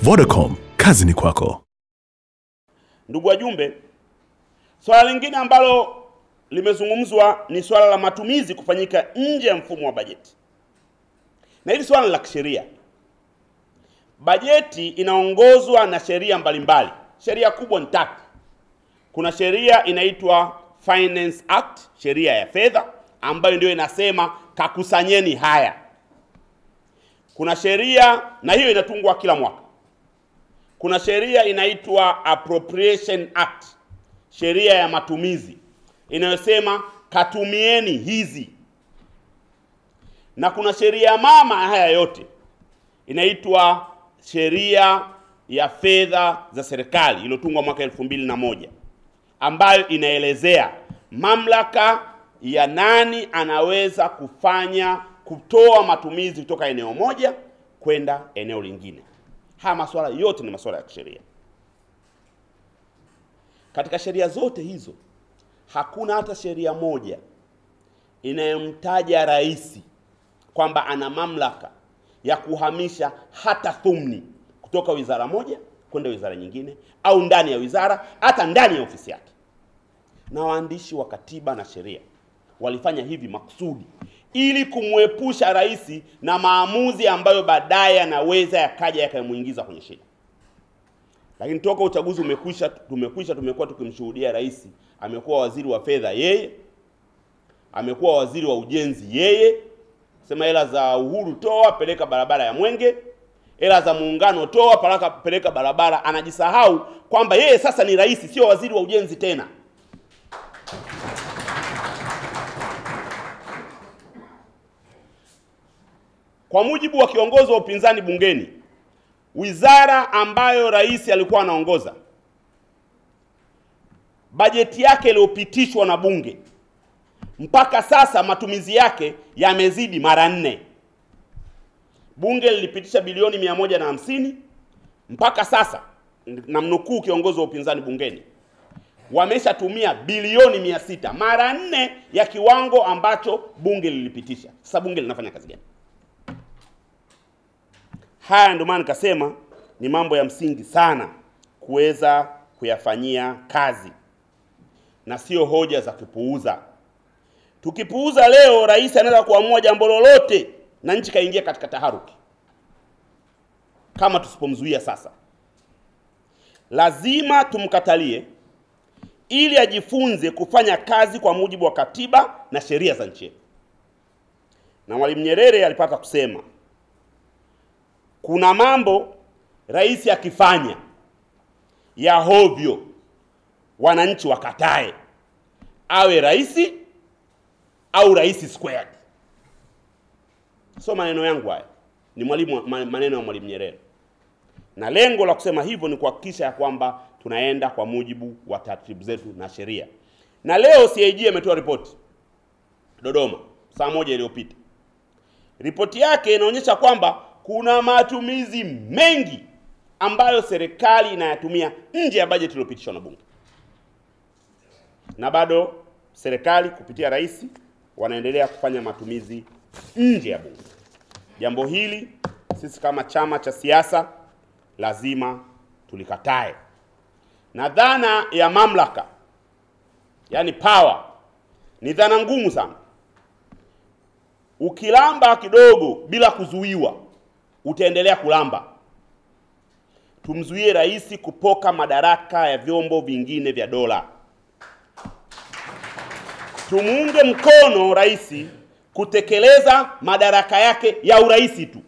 Vodacom, kazi ni kwako. Ndugu wajumbe, swala lingine ambalo limezungumzwa ni swala la matumizi kufanyika nje ya mfumo wa bajeti. Na hili swala la kisheria. Bajeti inaongozwa na sheria mbalimbali. Sheria kubwa ni 3. Kuna sheria inaitwa Finance Act, sheria ya fedha, ambayo ndio inasema kakusanyeni haya. Kuna sheria, na hiyo inatungwa kila mwaka. Kuna sheria inaitwa Appropriation Act, sheria ya matumizi, inayosema katumieni hizi. Na kuna sheria mama haya yote inaitwa sheria ya fedha za serikali iliyotungwa mwaka 2001, ambayo inaelezea mamlaka ya nani anaweza kutoa matumizi kutoka eneo moja kwenda eneo lingine. Haya masuala yote ni masuala ya kisheria. Katika sheria zote hizo hakuna hata sheria moja inayomtaja rais kwamba ana mamlaka ya kuhamisha hata thumni kutoka wizara moja kwenda wizara nyingine, au ndani ya wizara, hata ndani ya ofisi yake. Na waandishi wa katiba na sheria walifanya hivi makusudi ili kumwepusha rais na maamuzi ambayo baadaye anaweza yakaja yakamuingiza kwenye shida. Lakini toka uchaguzi tumekuwa tukimshuhudia rais amekuwa waziri wa fedha yeye, amekuwa waziri wa ujenzi yeye, sema hela za Uhuru toa peleka barabara ya Mwenge, hela za Muungano toa peleka barabara. Anajisahau kwamba yeye sasa ni rais, sio waziri wa ujenzi tena. Kwa mujibu wa kiongozi wa upinzani bungeni, wizara ambayo rais alikuwa anaongoza, bajeti yake iliyopitishwa na bunge mpaka sasa matumizi yake yamezidi mara 4. Bunge lilipitisha bilioni 150, mpaka sasa, na mnukuu kiongozi wa upinzani bungeni, wameshatumia bilioni 600, mara 4 ya kiwango ambacho bunge lilipitisha. Sasa bunge linafanya kazi gani? Haya ndio maana nikasema ni mambo ya msingi sana kuweza kuyafanyia kazi na sio hoja za kupuuza. Tukipuuza leo, rais anaweza kuamua jambo lolote na nchi kaingia katika taharuki kama tusipomzuia sasa. Lazima tumkatalie ili ajifunze kufanya kazi kwa mujibu wa katiba na sheria za nchi. Na Mwalimu Nyerere alipata kusema kuna mambo rais akifanya ya hovyo wananchi wakatae, awe rais au rais squared. So maneno yangu haya ni maneno ya Mwalimu Nyerere, na lengo la kusema hivyo ni kuhakikisha ya kwamba tunaenda kwa mujibu wa taratibu zetu na sheria. Na leo CAG ametoa ripoti Dodoma saa 1 iliyopita. Ripoti yake inaonyesha kwamba kuna matumizi mengi ambayo serikali inayatumia nje ya bajeti iliyopitishwa na bunge, na bado serikali kupitia rais wanaendelea kufanya matumizi nje ya bunge. Jambo hili sisi kama chama cha siasa lazima tulikatae. Na dhana ya mamlaka, yani power, ni dhana ngumu sana. Ukilamba kidogo bila kuzuiwa utaendelea kulamba. Tumzuie rais kupoka madaraka ya vyombo vingine vya dola. Tumuunge mkono rais kutekeleza madaraka yake ya urais tu.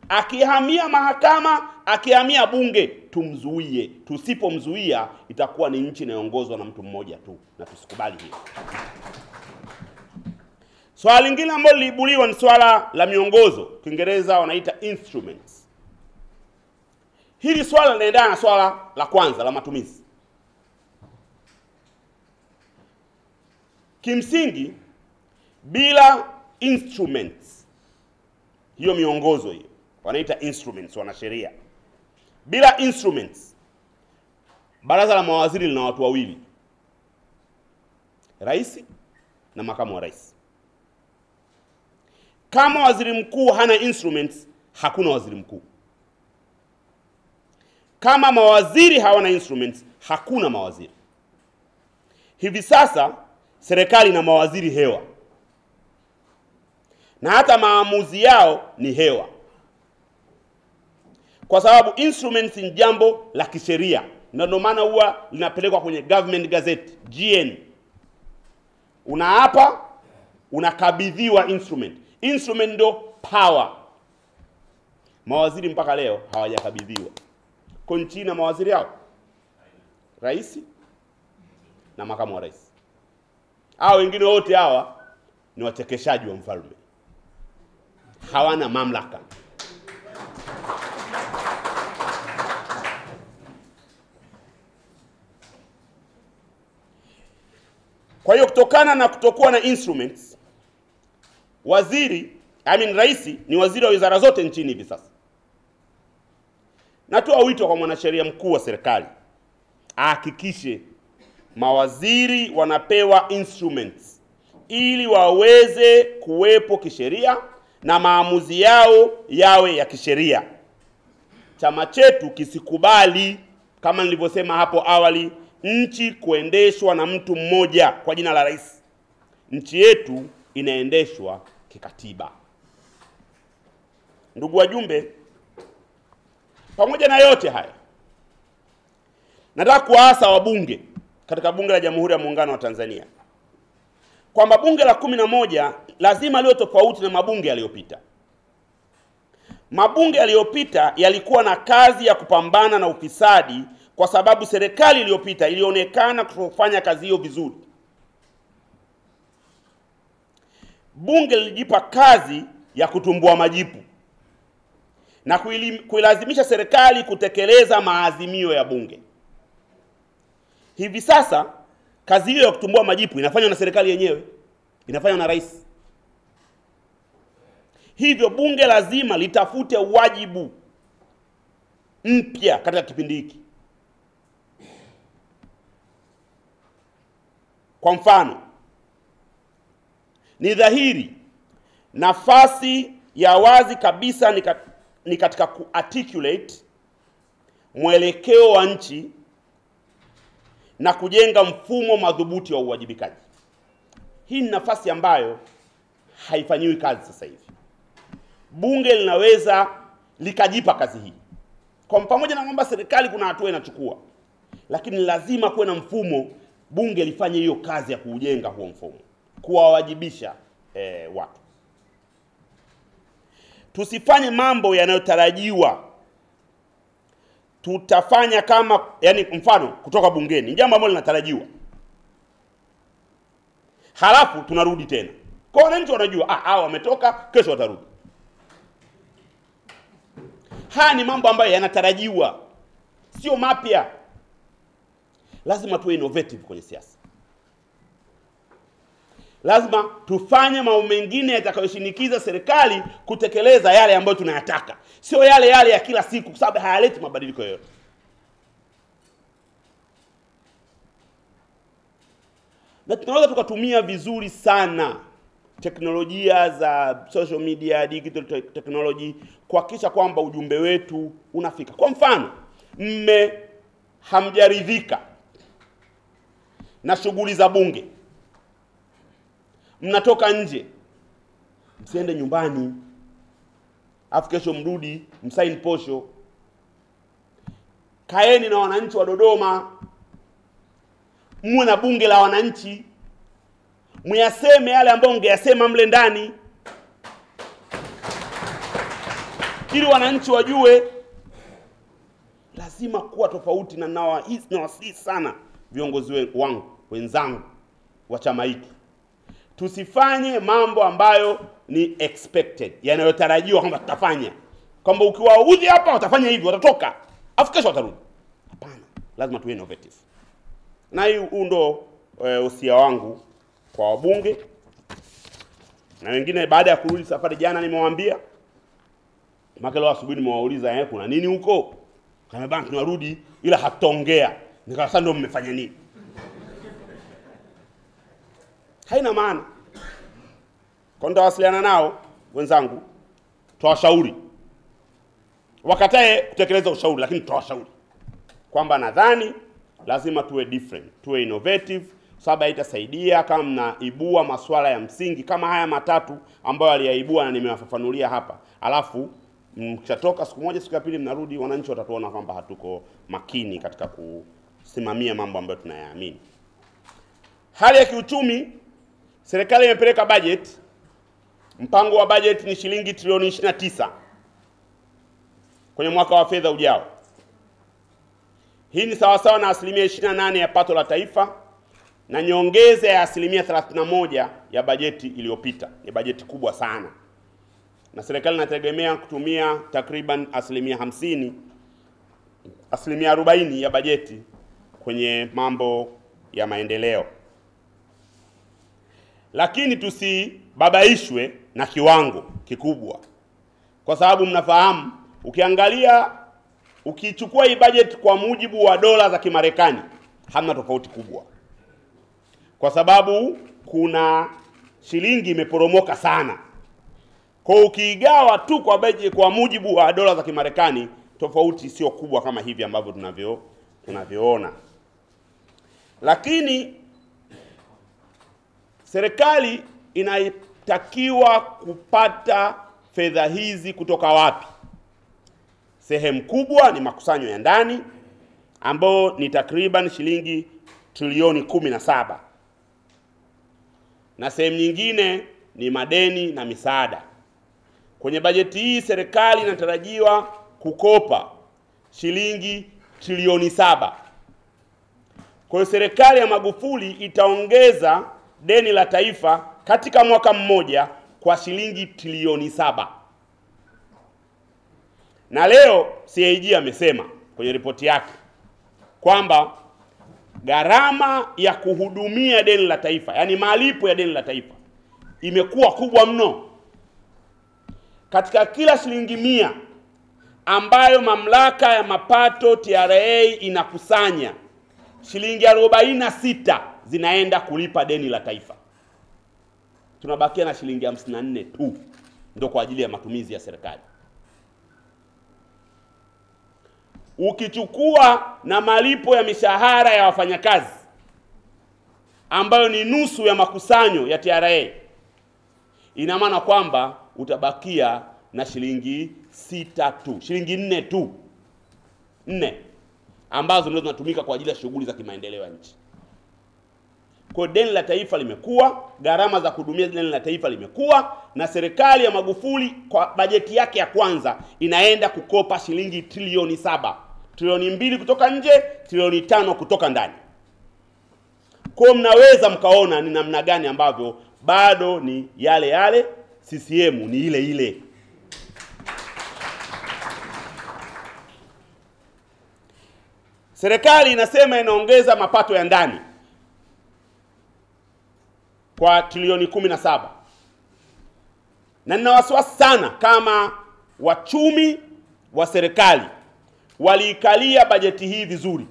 Akihamia mahakama, akihamia bunge, tumzuie. Tusipomzuia itakuwa ni nchi inayoongozwa na mtu mmoja tu, na tusikubali hiyo. Swala lingine ambalo liliibuliwa ni swala la miongozo, Kiingereza wanaita instruments. Hili swala linaendana na swala la kwanza la matumizi. Kimsingi bila instruments, hiyo miongozo hiyo wanaita instruments wanasheria. Bila instruments, baraza la mawaziri lina watu wawili, rais na makamu wa rais. Kama waziri mkuu hana instruments, hakuna waziri mkuu. Kama mawaziri hawana instruments, hakuna mawaziri. Hivi sasa serikali ina mawaziri hewa, na hata maamuzi yao ni hewa, kwa sababu instruments ni jambo la kisheria, na ndio maana huwa linapelekwa kwenye government gazette GN. Unaapa, unakabidhiwa instrument. Instrument ndo power. Mawaziri mpaka leo hawajakabidhiwa. Kwa nchi na mawaziri hao, rais na makamu wa rais. Hao wengine wote hawa ni wachekeshaji wa mfalme, hawana mamlaka. Kwa hiyo kutokana na kutokuwa na instruments, rais ni waziri wa wizara zote nchini hivi sasa. Natoa wito kwa mwanasheria mkuu wa serikali ahakikishe mawaziri wanapewa instruments ili waweze kuwepo kisheria na maamuzi yao yawe ya kisheria. Chama chetu kisikubali, kama nilivyosema hapo awali, nchi kuendeshwa na mtu mmoja kwa jina la rais. Nchi yetu inaendeshwa kikatiba. Ndugu wajumbe, pamoja na yote haya, nataka kuwaasa wabunge katika bunge la Jamhuri ya Muungano wa Tanzania kwamba bunge la 11 lazima liwe tofauti na mabunge yaliyopita. Mabunge yaliyopita yalikuwa na kazi ya kupambana na ufisadi kwa sababu serikali iliyopita ilionekana kufanya kazi hiyo vizuri. Bunge lilijipa kazi ya kutumbua majipu na kuilazimisha serikali kutekeleza maazimio ya bunge. Hivi sasa kazi hiyo ya kutumbua majipu inafanywa na serikali yenyewe, inafanywa na rais. Hivyo bunge lazima litafute wajibu mpya katika kipindi hiki. Kwa mfano, ni dhahiri nafasi ya wazi kabisa ni katika kuarticulate mwelekeo wa nchi na kujenga mfumo madhubuti wa uwajibikaji. Hii ni nafasi ambayo haifanyiwi kazi sasa hivi. Bunge linaweza likajipa kazi hii. Kwa pamoja na kwamba serikali kuna hatua inachukua, lakini lazima kuwe na mfumo, bunge lifanye hiyo kazi ya kuujenga huo mfumo, kuwawajibisha watu. Tusifanye mambo yanayotarajiwa. Tutafanya kama, mfano kutoka bungeni, jambo ambalo linatarajiwa, halafu tunarudi tena. Kwa wananchi wanajua, hao wametoka, kesho watarudi. Haya ni mambo ambayo yanatarajiwa, sio mapya. Lazima tuwe innovative kwenye siasa. Lazima tufanye mambo mengine yatakayoshinikiza serikali kutekeleza yale ambayo tunayataka, sio yale ya kila siku, kwa sababu hayaleti mabadiliko yoyote. Na tunaweza tukatumia vizuri sana teknolojia za social media, digital technology, kuhakikisha kwamba ujumbe wetu unafika. Kwa mfano, hamjaridhika na shughuli za bunge, mnatoka nje, msiende nyumbani afu kesho mrudi msaini posho. Kaeni na wananchi wa Dodoma, muwe na bunge la wananchi, muyaseme yale ambayo ungeyasema mle ndani, ili wananchi wajue. Lazima kuwa tofauti, na nawasihi sana viongozi wenzangu wa chama hiki, tusifanye mambo ambayo ni expected, yanayotarajiwa kwamba tutafanya, kwamba ukiwaudhi hapa watafanya hivi, watatoka afu kesho watarudi. Hapana, lazima tuwe innovative. Na huu ndo usia wangu kwa wabunge na wengine. Baada ya kurudi safari jana, nimewaambia, leo asubuhi nimewauliza kuna nini huko, kama bana tunarudi ila hatutaongea. Nikasema ndio mmefanya nini? Haina maana. Kwa nitawasiliana nao wenzangu, tuwashauri, wakatae kutekeleza ushauri, lakini tuwashauri. kwamba nadhani lazima tuwe different, tuwe innovative, sababu itasaidia kama mnaibua masuala ya msingi kama haya matatu ambayo aliyaibua na nimewafafanulia hapa. Alafu mkishatoka siku moja, siku ya pili mnarudi, wananchi watatuona kwamba hatuko makini katika kusimamia mambo ambayo tunayaamini. Hali ya kiuchumi, serikali imepeleka budget. Mpango wa budget ni shilingi trilioni 29 kwenye mwaka wa fedha ujao. Hii ni sawasawa na asilimia 28 ya pato la taifa na nyongeza ya asilimia 31 ya bajeti iliyopita. Ni bajeti kubwa sana, na serikali inategemea kutumia takriban asilimia 50, asilimia 40 ya bajeti kwenye mambo ya maendeleo. Lakini tusibabaishwe na kiwango kikubwa, kwa sababu mnafahamu, ukichukua hii budget kwa mujibu wa dola za Kimarekani hamna tofauti kubwa, kwa sababu kuna shilingi imeporomoka sana. Kwa ukiigawa tu kwa budget kwa mujibu wa dola za Kimarekani, tofauti sio kubwa kama hivi ambavyo tunavyoona. Lakini serikali inatakiwa kupata fedha hizi kutoka wapi? Sehemu kubwa ni makusanyo ya ndani ambao ni takriban shilingi trilioni 17, na sehemu nyingine ni madeni na misaada. Kwenye bajeti hii serikali inatarajiwa kukopa shilingi trilioni 7. Kwa hiyo serikali ya Magufuli itaongeza deni la taifa katika mwaka mmoja kwa shilingi trilioni 7. Na leo CAG amesema kwenye ripoti yake kwamba gharama ya kuhudumia deni la taifa, yani malipo ya deni la taifa, imekuwa kubwa mno. Katika kila shilingi 100 ambayo mamlaka ya mapato TRA inakusanya, shilingi 46 zinaenda kulipa deni la taifa. Tunabakia na shilingi 54 tu ndio kwa ajili ya matumizi ya serikali. Ukichukua na malipo ya mishahara ya wafanyakazi ambayo ni nusu ya makusanyo ya TRA, ina maana kwamba utabakia na shilingi 6 tu, shilingi 4 tu, 4 ambazo ndio zinatumika kwa ajili ya shughuli za kimaendeleo ya nchi. Kwa deni la taifa limekuwa, gharama za kuhudumia deni la taifa limekuwa, na serikali ya Magufuli kwa bajeti yake ya kwanza inaenda kukopa shilingi trilioni 7. Trilioni 2 kutoka nje, trilioni 5 kutoka ndani. Kwa mnaweza mkaona ni namna gani ambavyo bado ni yale yale, CCM ni ile ile. Serikali inasema inaongeza mapato ya ndani kwa trilioni 17. Na nina wasiwasi sana kama wachumi wa serikali waliikalia bajeti hii vizuri,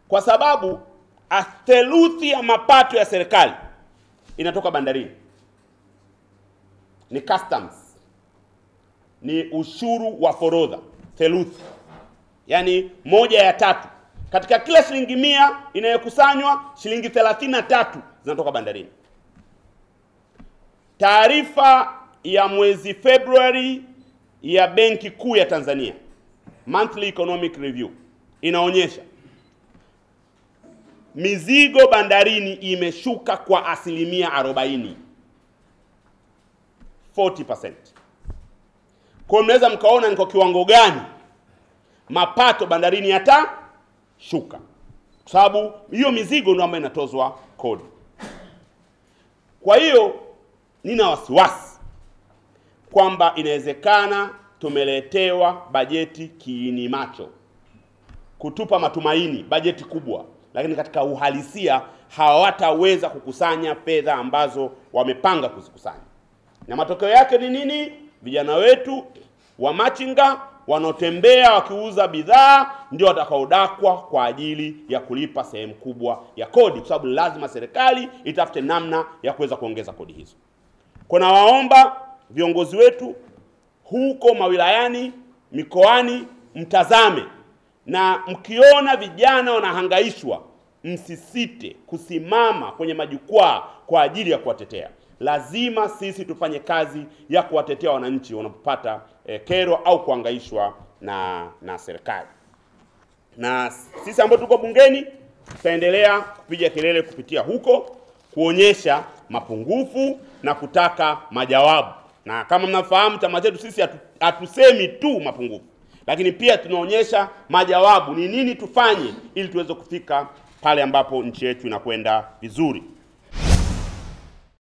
kwa sababu theluthi ya mapato ya serikali inatoka bandarini, ni customs, ni ushuru wa forodha, theluthi, yani 1/3. Katika kila shilingi 100 inayokusanywa, shilingi 33 zinatoka bandarini. Taarifa ya mwezi Februari ya Benki Kuu ya Tanzania, Monthly Economic Review, inaonyesha mizigo bandarini imeshuka kwa asilimia 40, 40%. Kwa mnaweza mkaona ni kwa kiwango gani mapato bandarini yatashuka, kwa sababu hiyo mizigo ndio ambayo inatozwa kodi. Kwa hiyo nina wasiwasi kwamba inawezekana tumeletewa bajeti kiini macho, kutupa matumaini, bajeti kubwa, lakini katika uhalisia hawataweza kukusanya fedha ambazo wamepanga kuzikusanya. Na matokeo yake ni nini? Vijana wetu wa machinga wanaotembea wakiuza bidhaa ndio watakaodakwa kwa ajili ya kulipa sehemu kubwa ya kodi, kwa sababu lazima serikali itafute namna ya kuweza kuongeza kodi hizo. Kuna waomba viongozi wetu huko mawilayani, mikoani, mtazame Na mkiona vijana wanahangaishwa, msisite kusimama kwenye majukwaa kwa ajili ya kuwatetea. Lazima sisi tufanye kazi ya kuwatetea wananchi wanapopata kero au kuhangaishwa na serikali. Na sisi ambao tuko bungeni tutaendelea kupiga kelele kupitia huko, kuonyesha mapungufu na kutaka majawabu. Na kama mnafahamu, chama chetu sisi hatusemi tu mapungufu, lakini pia tunaonyesha majawabu, ni nini tufanye ili tuweze kufika pale ambapo nchi yetu inakwenda vizuri.